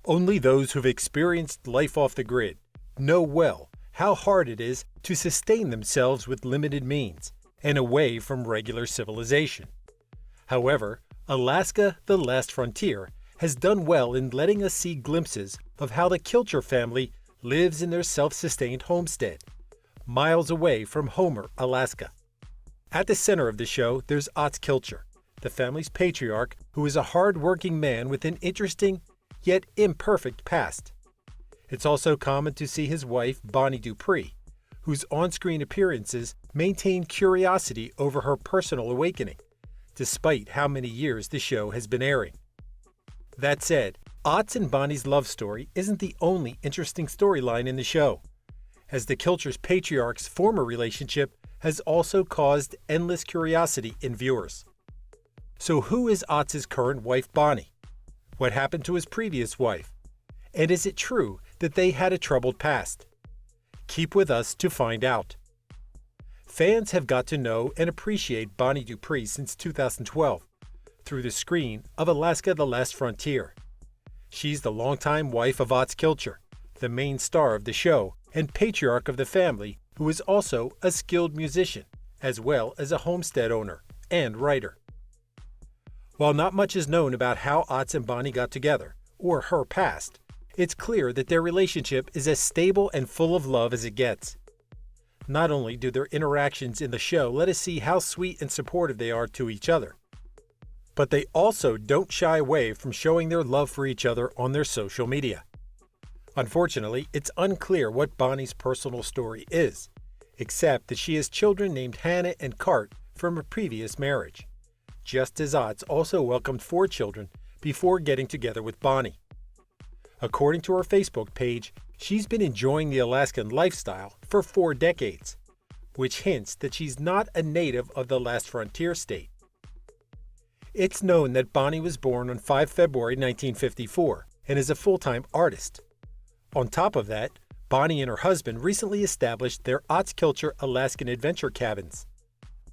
Only those who've experienced life off the grid know well how hard it is to sustain themselves with limited means and away from regular civilization. However, Alaska, the last frontier, has done well in letting us see glimpses of how the Kilcher family lives in their self-sustained homestead, miles away from Homer, Alaska. At the center of the show, there's Atz Kilcher, the family's patriarch, who is a hard-working man with an interesting, yet imperfect past. It's also common to see his wife, Bonnie Dupree, whose on-screen appearances maintain curiosity over her personal awakening, despite how many years the show has been airing. That said, Atz and Bonnie's love story isn't the only interesting storyline in the show, as the Kilcher's patriarch's former relationship has also caused endless curiosity in viewers. So who is Atz's current wife, Bonnie? What happened to his previous wife? And is it true that they had a troubled past? Keep with us to find out. Fans have got to know and appreciate Bonnie Dupree since 2012 through the screen of Alaska, the Last Frontier. She's the longtime wife of Atz Kilcher, the main star of the show and patriarch of the family, who is also a skilled musician, as well as a homestead owner and writer. While not much is known about how Atz and Bonnie got together, or her past, it's clear that their relationship is as stable and full of love as it gets. Not only do their interactions in the show let us see how sweet and supportive they are to each other, but they also don't shy away from showing their love for each other on their social media. Unfortunately, it's unclear what Bonnie's personal story is, except that she has children named Hannah and Cart from a previous marriage, just as Atz also welcomed 4 children before getting together with Bonnie. According to her Facebook page, she's been enjoying the Alaskan lifestyle for 4 decades, which hints that she's not a native of the last frontier state. It's known that Bonnie was born on 5 February 1954 and is a full-time artist. On top of that, Bonnie and her husband recently established their Atz Kilcher Alaskan Adventure Cabins.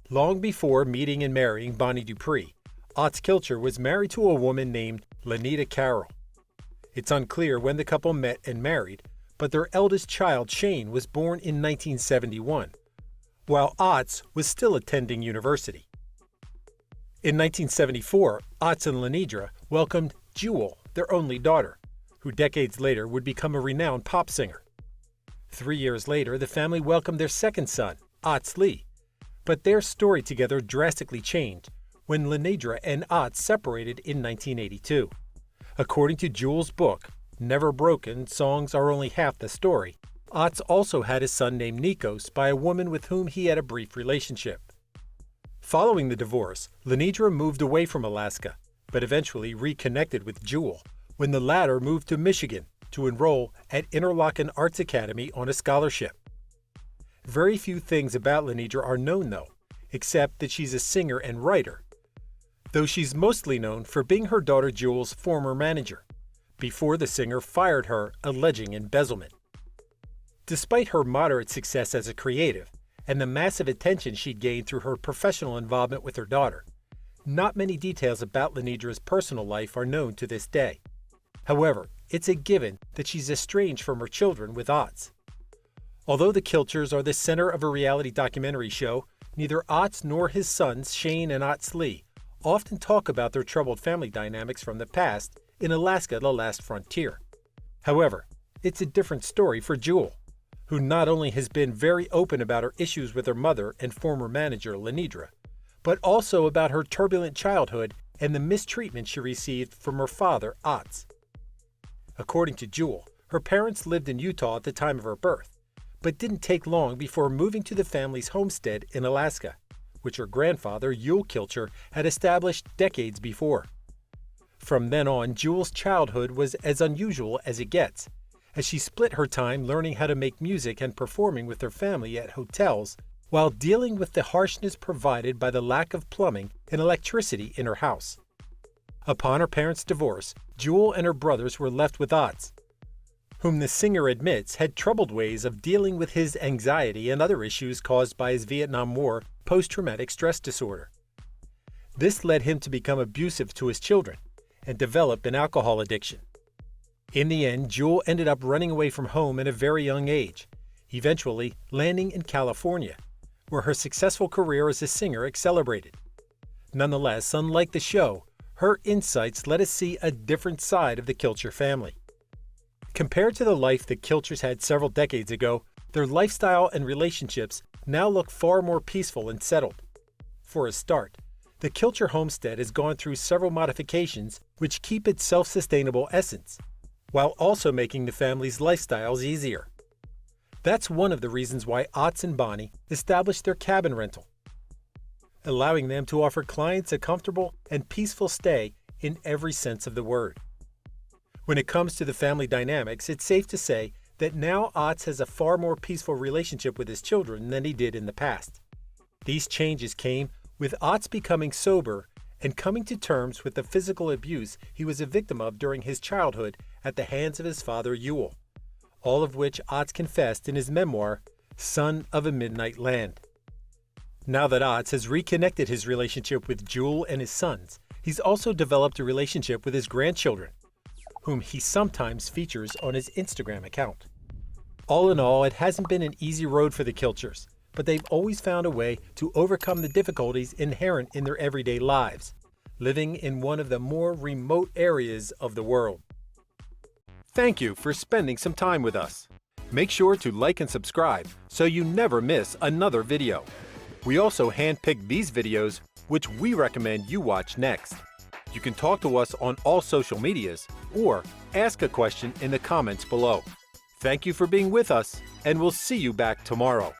Long before meeting and marrying Bonnie Dupree, Atz Kilcher was married to a woman named Lenedra Carroll. It's unclear when the couple met and married, but their eldest child, Shane, was born in 1971, while Atz was still attending university. In 1974, Atz and Lenedra welcomed Jewel, their only daughter, who decades later would become a renowned pop singer. 3 years later, the family welcomed their second son, Atz Lee, but their story together drastically changed when Lenedra and Atz separated in 1982. According to Jewel's book, Never Broken, Songs Are Only Half the Story, Atz also had a son named Nikos by a woman with whom he had a brief relationship. Following the divorce, Lenedra moved away from Alaska, but eventually reconnected with Jewel when the latter moved to Michigan to enroll at Interlochen Arts Academy on a scholarship. Very few things about Lenedra are known, though, except that she's a singer and writer, though she's mostly known for being her daughter Jewel's former manager, before the singer fired her alleging embezzlement. Despite her moderate success as a creative, and the massive attention she'd gained through her professional involvement with her daughter, not many details about Lenedra's personal life are known to this day. However, it's a given that she's estranged from her children with Atz. Although the Kilchers are the center of a reality documentary show, neither Atz nor his sons, Shane and Atz Lee, often talk about their troubled family dynamics from the past in Alaska, the Last Frontier. However, it's a different story for Jewel, who not only has been very open about her issues with her mother and former manager Lenedra, but also about her turbulent childhood and the mistreatment she received from her father, Atz. According to Jewel, her parents lived in Utah at the time of her birth, but didn't take long before moving to the family's homestead in Alaska, which her grandfather, Yule Kilcher, had established decades before. From then on, Jewel's childhood was as unusual as it gets, as she split her time learning how to make music and performing with her family at hotels while dealing with the harshness provided by the lack of plumbing and electricity in her house. Upon her parents' divorce, Jewel and her brothers were left with Atz, whom the singer admits had troubled ways of dealing with his anxiety and other issues caused by his Vietnam War post-traumatic stress disorder. This led him to become abusive to his children and develop an alcohol addiction. In the end, Jewel ended up running away from home at a very young age, eventually landing in California, where her successful career as a singer accelerated. Nonetheless, unlike the show, her insights let us see a different side of the Kilcher family. Compared to the life the Kilchers had several decades ago, their lifestyle and relationships now look far more peaceful and settled. For a start, the Kilcher homestead has gone through several modifications which keep its self-sustainable essence, while also making the family's lifestyles easier. That's one of the reasons why Atz and Bonnie established their cabin rental, allowing them to offer clients a comfortable and peaceful stay in every sense of the word. When it comes to the family dynamics, it's safe to say that now Atz has a far more peaceful relationship with his children than he did in the past. These changes came with Atz becoming sober and coming to terms with the physical abuse he was a victim of during his childhood at the hands of his father Ewell, all of which Atz confessed in his memoir, Son of a Midnight Land. Now that Atz has reconnected his relationship with Jewel and his sons, he's also developed a relationship with his grandchildren, whom he sometimes features on his Instagram account. All in all, it hasn't been an easy road for the Kilchers, but they've always found a way to overcome the difficulties inherent in their everyday lives, living in one of the more remote areas of the world. Thank you for spending some time with us. Make sure to like and subscribe so you never miss another video. We also handpicked these videos, which we recommend you watch next. You can talk to us on all social medias or ask a question in the comments below. Thank you for being with us, and we'll see you back tomorrow.